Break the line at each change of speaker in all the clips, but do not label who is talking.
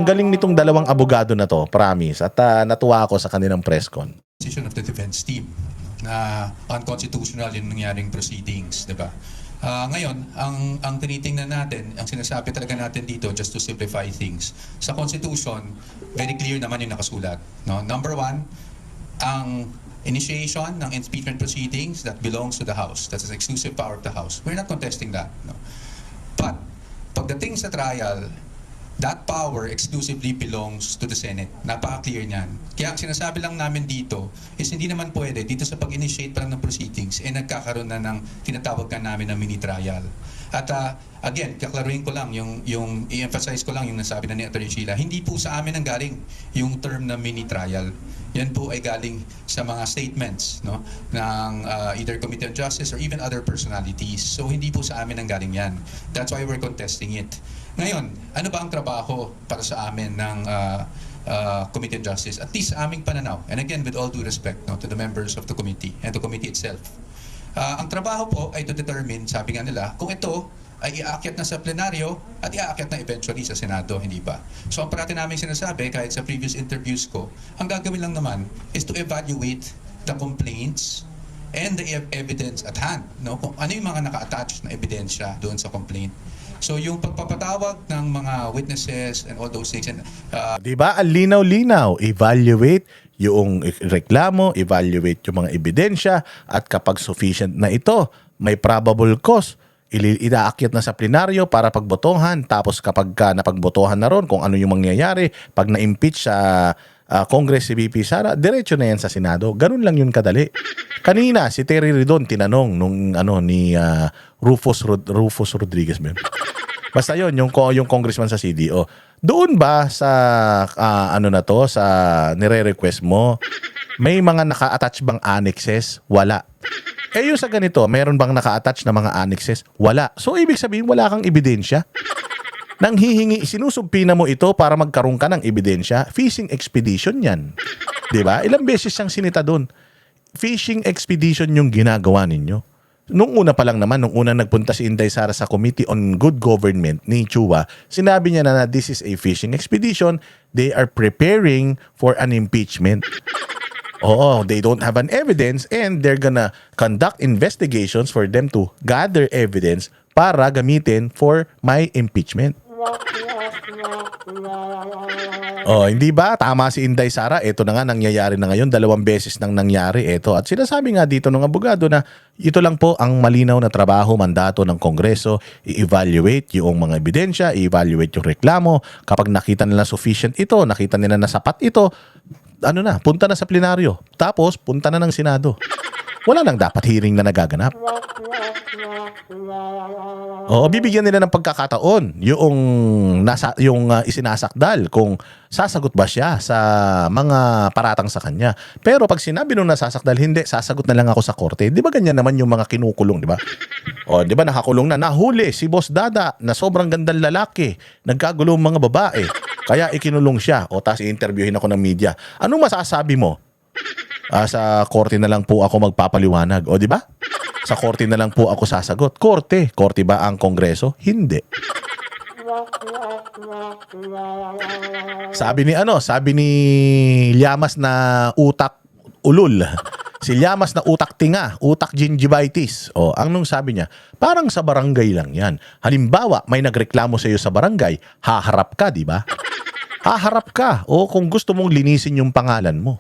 Ang galing nitong dalawang abogado na to, promise. At natuwa ako sa kanilang press con.
Decision of the defense team na unconstitutional yung nangyaring proceedings, di ba? Ngayon, ang tinitingnan natin, ang sinasabi talaga natin dito, just to simplify things, sa Constitution, very clear naman yung nakasulat. No? Number one, ang initiation ng impeachment proceedings that belongs to the House. That's an exclusive power of the House. We're not contesting that. No? But, pagdating sa trial, that power exclusively belongs to the Senate. Napaka-clear niyan. Kaya ang sinasabi lang namin dito is hindi naman pwede dito sa pag-initiate pa lang ng proceedings nagkakaroon na ng tinatawag ka namin na mini-trial. At again, kaklaruhin ko lang, yung i-emphasize ko lang yung nasabi na ni Atty. Sheila, hindi po sa amin ang galing yung term na mini-trial. Yan po ay galing sa mga statements, no, ng either Committee on Justice or even other personalities. So hindi po sa amin ang galing yan. That's why we're contesting it. Ngayon, ano ba ang trabaho para sa amin ng Committee on Justice? At least sa aming pananaw. And again, with all due respect, no, to the members of the committee and the committee itself. Ang trabaho po ay to determine, sabi nga nila, kung ito ay iaakyat na sa plenaryo at iaakyat na eventually sa Senado, hindi ba? So ang parati namin sinasabi, kahit sa previous interviews ko, ang gagawin lang naman is to evaluate the complaints and the evidence at hand. No? Kung ano yung mga naka-attach na ebidensya doon sa complaint. So yung pagpapatawag ng mga witnesses and all those things. And,
Diba? Ang linaw-linaw. Evaluate yung reklamo, evaluate yung mga ebidensya, at kapag sufficient na ito, may probable cause, inaakyat na sa plenaryo para pagbotohan. Tapos kapag napagbotohan na ron kung ano yung mangyayari, pag na-impeach sa Congress si VP Sara, diretso na yan sa Senado. Ganun lang yun kadali. Kanina, si Terry Ridon tinanong nung ni Rufus Rodriguez. Basta yun, yung congressman sa CDO. Doon ba sa sa nire-request mo, may mga naka-attach bang annexes? Wala. Eh yung sa ganito, meron bang naka-attach na mga annexes? Wala. So ibig sabihin, wala kang ebidensya. Nang hihingi, sinusubpina mo ito para magkaroon ka ng ebidensya. Fishing expedition yan. Diba? Ilang beses siyang sinita doon. Fishing expedition yung ginagawa ninyo. Nung una pa lang naman, nung una nagpunta si Inday Sara sa Committee on Good Government ni Chua, sinabi niya na this is a fishing expedition. They are preparing for an impeachment. Oo, they don't have an evidence and they're gonna conduct investigations for them to gather evidence para gamitin for my impeachment. Oh, hindi ba? Tama si Inday Sara. Ito na nga, nangyayari na ngayon. 2 beses nang nangyari ito. At sinasabi nga dito ng abogado na ito lang po ang malinaw na trabaho, mandato ng Kongreso. I-evaluate yung mga ebidensya, i-evaluate yung reklamo. Kapag nakita nila sufficient ito, nakita nila na sapat ito, punta na sa plenaryo. Tapos, punta na ng Senado. Wala nang dapat hearing na nagaganap. Oo, bibigyan nila ng pagkakataon yung isinasakdal kung sasagot ba siya sa mga paratang sa kanya. Pero pag sinabi nung nasasakdal, hindi, sasagot na lang ako sa korte. Di ba ganyan naman yung mga kinukulong, di ba? O, di ba nakakulong na, nahuli si Boss Dada na sobrang gandang lalaki, nagkagulo mga babae, kaya ikinulong siya. O, tas i-interviewin ako ng media. Anong masasabi mo? Sa korte na lang po ako magpapaliwanag. O, di ba? Sa korte na lang po ako sasagot. Korte. Korte ba ang Kongreso? Hindi. Sabi ni Llamas na utak ulul. Si Llamas na utak tinga, utak gingivitis. O, anong sabi niya? Parang sa barangay lang yan. Halimbawa, may nagreklamo sa iyo sa barangay, haharap ka, di ba? Haharap ka. O, kung gusto mong linisin yung pangalan mo.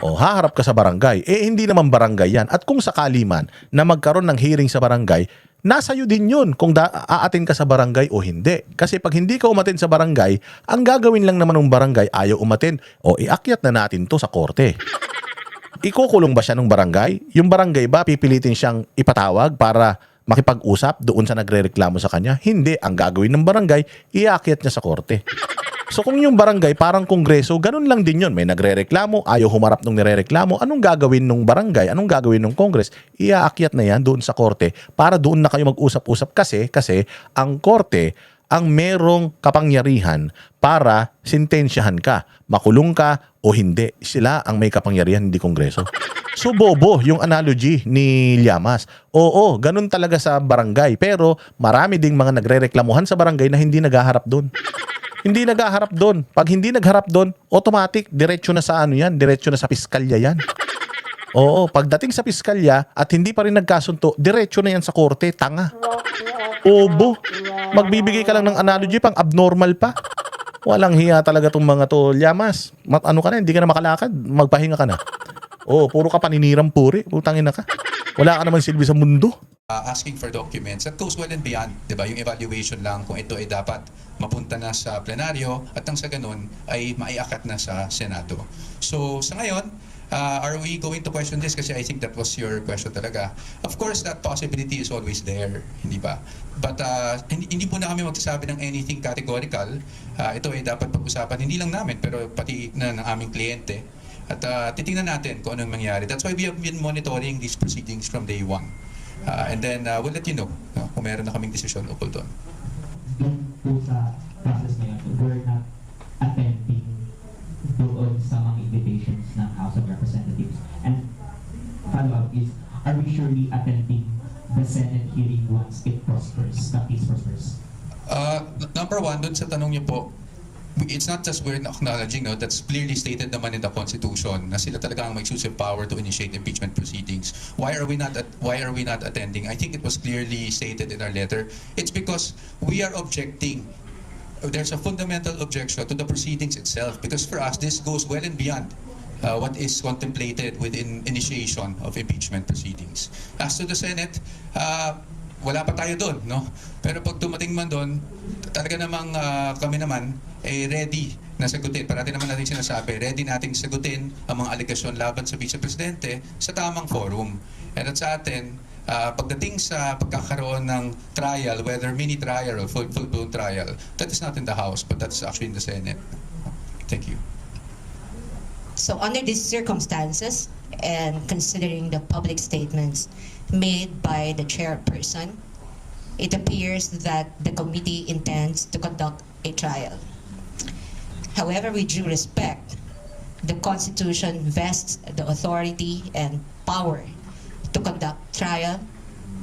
O, haharap ka sa barangay. Eh, hindi naman barangay yan. At kung sakali man na magkaroon ng hearing sa barangay, nasa iyo din yun kung aatin ka sa barangay o hindi. Kasi pag hindi ka umatin sa barangay, ang gagawin lang naman ng barangay, ayaw umatin. O, iakyat na natin to sa korte. Ikukulong ba siya ng barangay? Yung barangay ba pipilitin siyang ipatawag para makipag-usap doon sa nagrereklamo sa kanya? Hindi. Ang gagawin ng barangay, iakyat niya sa korte. So kung yung barangay parang Kongreso, ganun lang din yun. May nagrereklamo, ayaw humarap nung nirereklamo. Anong gagawin nung barangay? Anong gagawin nung Congress? Iaakyat na yan doon sa korte para doon na kayo mag-usap-usap kasi ang korte ang merong kapangyarihan para sintensyahan ka, makulong ka o hindi. Sila ang may kapangyarihan, hindi Kongreso. So bobo yung analogy ni Llamas. Oo, ganun talaga sa barangay. Pero marami ding mga nagrereklamuhan sa barangay na hindi naghaharap doon. Hindi naghaharap doon. Pag hindi nagharap doon, automatic, diretso na sa ano yan, diretso na sa piskalya yan. Oo, pagdating sa piskalya at hindi pa rin nagkasunto, diretso na yan sa korte, tanga. Obo. Magbibigay ka lang ng analogy pang abnormal pa. Walang hiya talaga tong mga to. Yamas, ano ka na, hindi ka na makalakad, magpahinga ka na. Oo, puro ka paninirang puri, utangin na ka. Wala ka naman silbi sa mundo.
Asking for documents that goes well and beyond, 'di ba? Yung evaluation lang kung ito ay dapat mapunta na sa plenaryo at nang sa ganun ay maiakat na sa Senado. So sa ngayon, are we going to question this? Kasi I think that was your question talaga. Of course, that possibility is always there, hindi ba? But hindi po na kami magsasabi ng anything categorical. Ito ay dapat pag-usapan hindi lang namin pero pati na ng aming kliyente. At titingnan natin kung anong mangyari. That's why we have been monitoring these proceedings from day one. And then we'll let you know kung meron na kaming desisyon ukol doon.
Doon po sa process na yun, we're not attending doon sa mga invitations ng House of Representatives. And follow-up is, are we surely attending the Senate hearing once it prospers, the case prospers?
Number one, doon sa tanong niyo po, it's not just we're acknowledging, no, that's clearly stated naman in the Constitution na sila talaga ang may exclusive power to initiate impeachment proceedings. Why are we not attending? I think it was clearly stated in our letter. It's because we are objecting. There's a fundamental objection to the proceedings itself because for us this goes well and beyond what is contemplated within initiation of impeachment proceedings. As to the Senate, wala pa tayo doon, no? Pero pag tumating man doon, talaga namang kami naman ready na sagutin. Parati naman natin sinasabi, ready nating sagutin ang mga alegasyon laban sa Vice Presidente sa tamang forum. And at sa atin, pagdating sa pagkakaroon ng trial, whether mini trial or full-blown trial, that is not in the House, but that's actually in the Senate. Thank you.
So under these circumstances, and considering the public statements made by the chairperson, it appears that the committee intends to conduct a trial. However, with due respect, the Constitution vests the authority and power to conduct trial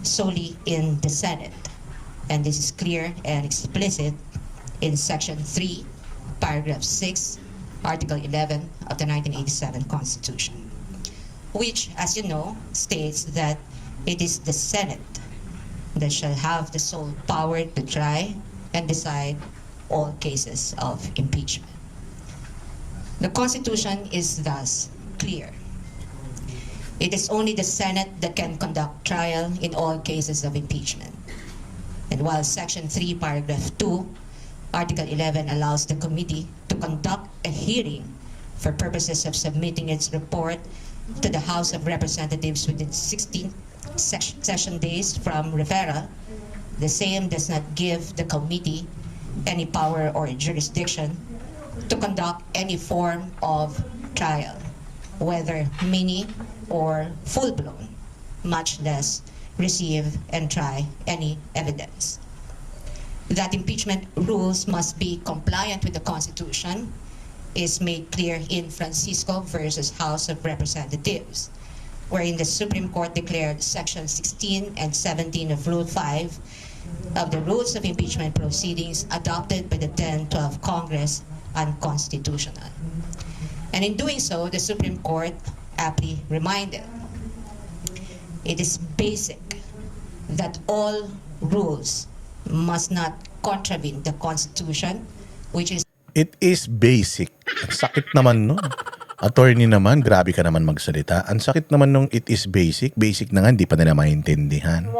solely in the Senate. And this is clear and explicit in Section 3, Paragraph 6, Article 11 of the 1987 Constitution, which, as you know, states that it is the Senate that shall have the sole power to try and decide all cases of impeachment. The Constitution is thus clear. It is only the Senate that can conduct trial in all cases of impeachment. And while Section 3, Paragraph 2, Article 11 allows the committee to conduct a hearing for purposes of submitting its report to the House of Representatives within 16 session days from referral, the same does not give the committee any power or jurisdiction to conduct any form of trial, whether mini or full-blown, much less receive and try any evidence. That impeachment rules must be compliant with the Constitution is made clear in Francisco versus House of Representatives, wherein the Supreme Court declared Section 16 and 17 of Rule 5 of the Rules of Impeachment Proceedings adopted by the 10-12 Congress unconstitutional. And in doing so, the Supreme Court aptly reminded, it is basic that all rules must not contravene the Constitution, which is
It is basic. Ang sakit naman nun. Attorney naman, grabe ka naman magsalita. Ang sakit naman nung it is basic. Basic na nga, hindi pa nila maintindihan.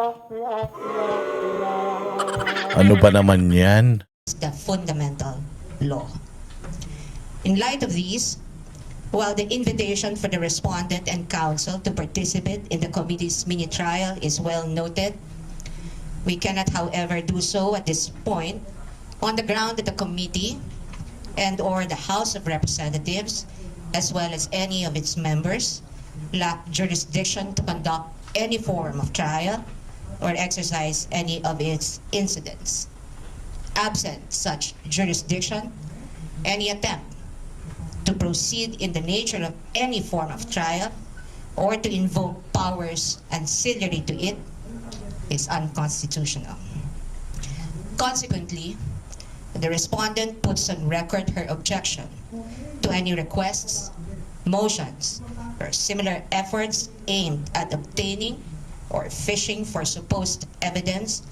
Ano ba naman yan?
the fundamental law. In light of these, while the invitation for the respondent and counsel to participate in the committee's mini-trial is well noted, we cannot, however, do so at this point on the ground that the committee and/or the House of Representatives, as well as any of its members, lack jurisdiction to conduct any form of trial or exercise any of its incidents. Absent such jurisdiction, any attempt to proceed in the nature of any form of trial or to invoke powers ancillary to it is unconstitutional. Consequently, The respondent puts on record her objection to any requests, motions, or similar efforts aimed at obtaining or fishing for supposed evidence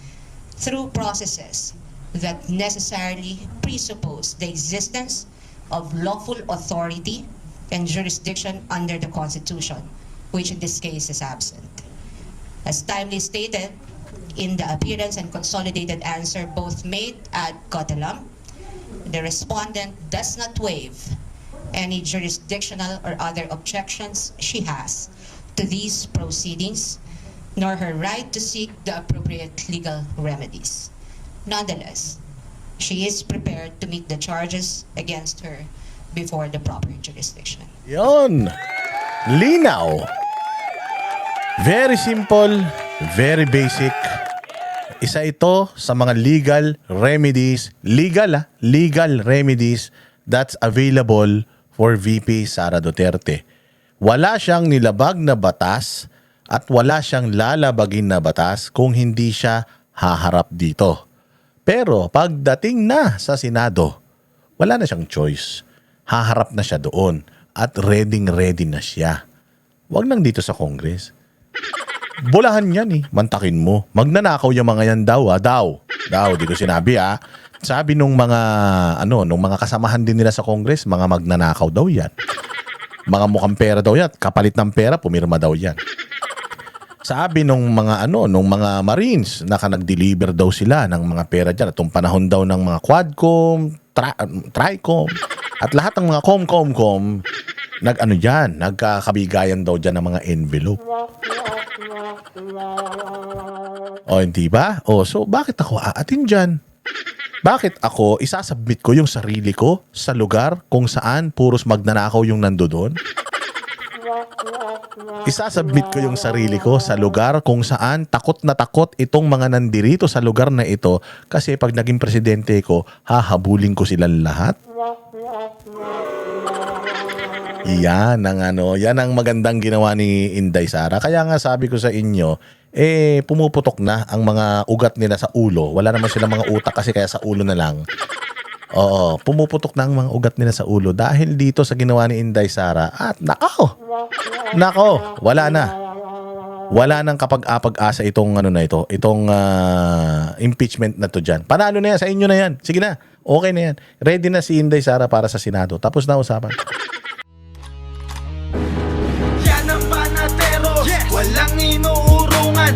through processes that necessarily presuppose the existence of lawful authority and jurisdiction under the Constitution, which in this case is absent. As timely stated in the appearance and consolidated answer both made ad cautelam, the respondent does not waive any jurisdictional or other objections she has to these proceedings, nor her right to seek the appropriate legal remedies. Nonetheless, she is prepared to meet the charges against her before the proper jurisdiction.
Yon. Linaw. Very simple, very basic. Isa ito sa mga legal remedies, legal remedies that's available for VP Sara Duterte. Wala siyang nilabag na batas at wala siyang lalabagin na batas kung hindi siya haharap dito. Pero pagdating na sa Senado, wala na siyang choice. Haharap na siya doon at ready na siya. Wag nang dito sa Congress. Bulahan yan eh. Mantakin mo. Magnanakaw yung mga yan daw. Daw, di ko sinabi Sabi nung mga kasamahan din nila sa Congress, mga magnanakaw daw yan. Mga mukhang pera daw yan. Kapalit ng pera, pumirma daw yan. Sabi nung mga Marines, nag-deliver daw sila ng mga pera diyan. Itong panahon daw ng mga Quadcom, Tricom, at lahat ng mga Com, nagkakabigayan daw diyan ng mga envelope. O, hindi ba? O, so bakit ako aatin diyan? Bakit ako isasubmit ko yung sarili ko sa lugar kung saan puros magnanakaw yung nandoon? Isasubmit ko yung sarili ko sa lugar kung saan takot na takot itong mga nandirito sa lugar na ito kasi pag naging presidente ko, hahabulin ko silang lahat. Yan ang magandang ginawa ni Inday Sara. Kaya nga sabi ko sa inyo, pumuputok na ang mga ugat nila sa ulo. Wala naman silang mga utak kasi kaya sa ulo na lang. Oo, pumuputok na ang mga ugat nila sa ulo dahil dito sa ginawa ni Inday Sara. At nako, wala na. Wala nang kapag-apag-asa itong impeachment na to dyan. Panalo na yan, sa inyo na yan. Sige na, okay na yan. Ready na si Inday Sara para sa Senado. Tapos na usapan.
Yan ang panatero, walang inuurungan.